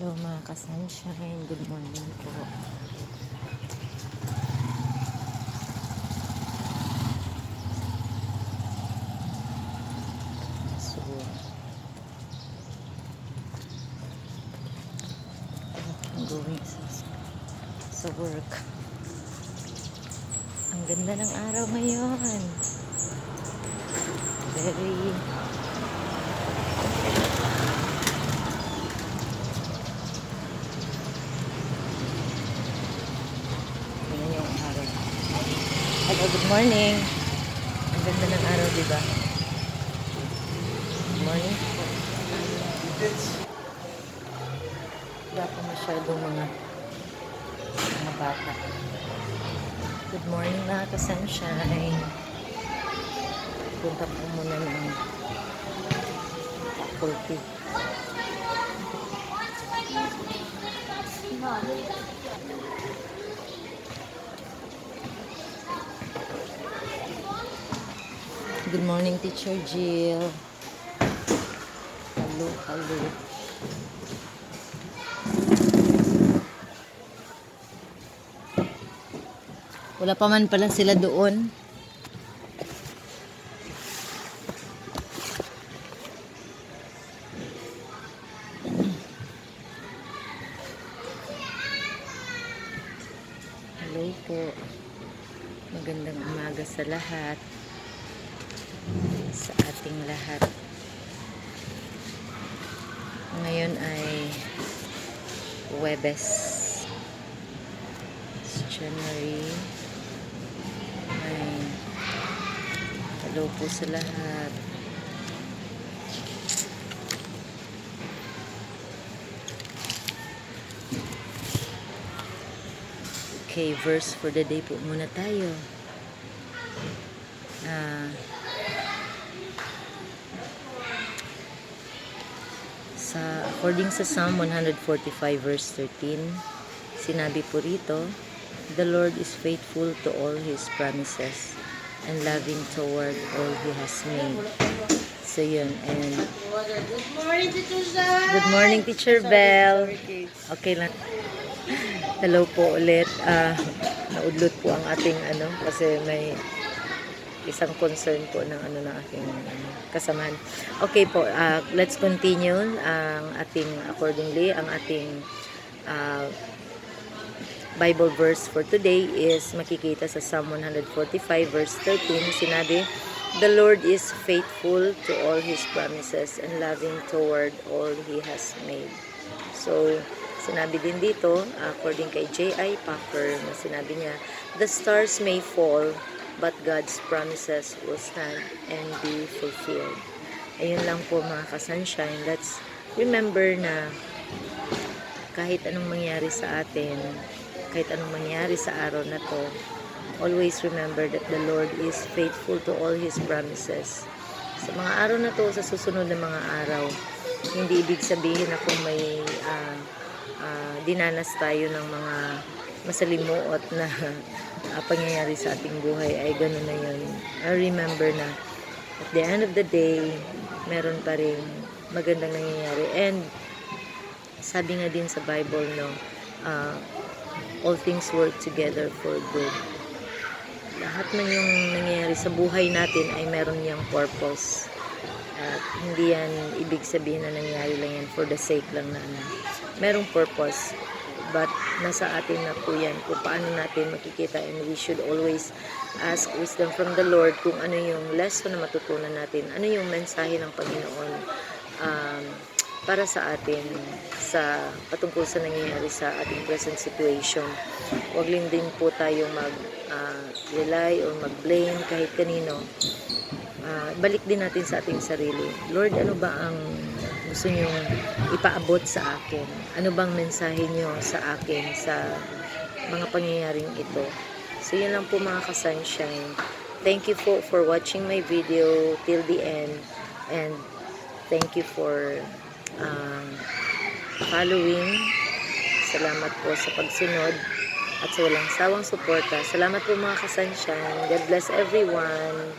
Hello mga ka-sunshine, good morning po. So, I'm going sa work. Ang ganda ng araw ngayon. Very Ayan yung araw. Hello, good morning. Ang ganda ng araw, diba? Good morning po. Wala pa masyadong mga bata. Good morning mga ka-sunshine. Punta po muna ng faculty. Good morning, Teacher Jill. Hello, hello. Wala pa man pala sila doon. Hello po. Magandang umaga sa lahat. Sa ating lahat. Ngayon ay Huwebes. January 9. Hello po sa lahat. Okay, verse for the day po muna tayo. According sa Psalm 145 verse 13, sinabi po rito, the Lord is faithful to all His promises and loving toward all He has made. So yun, and Good morning, Teacher Zay. good morning, Teacher Bell. Okay lang. Hello po ulit. Naudlot po ang ating kasi may isang concern po ng ng aking kasamahan. Okay po, let's continue ang ating Bible verse for today is makikita sa Psalm 145 verse 13. Sinabi, the Lord is faithful to all His promises and loving toward all He has made. So, sinabi din dito, according kay J.I. Packer, na sinabi niya, the stars may fall, but God's promises will stand and be fulfilled. Ayun lang po mga ka-sunshine. Let's remember na kahit anong mangyari sa atin, kahit anong mangyari sa araw na to, always remember that the Lord is faithful to all His promises. Sa mga araw na to, sa susunod na mga araw, hindi ibig sabihin na kung may dinanas tayo ng mga masalimuot na pangyayari sa ating buhay ay gano'n na yun. Remember na at the end of the day, meron pa rin magandang nangyayari. And sabi nga din sa Bible, all things work together for good. Lahat ng yung nangyayari sa buhay natin ay meron niyang purpose. At hindi yan ibig sabihin na nangyayari lang yan for the sake lang na merong purpose. But nasa atin na po yan kung paano natin makikita, and we should always ask wisdom from the Lord kung ano yung lesson na matutunan natin, ano yung mensahe ng Panginoon para sa atin sa patungkol sa nangyayari sa ating present situation. Huwag lang din po tayo mag-rely or mag-blame kahit kanino. Balik din natin sa ating sarili. Lord, ano ba ang gusto nyo ipaabot sa akin? Ano bang mensahe nyo sa akin sa mga pangyayaring ito? So, yun lang po mga ka-sunshine. Thank you for watching my video till the end. And thank you for following. Salamat po sa pagsunod at sa walang sawang suporta. Salamat po mga ka-sunshine. God bless everyone.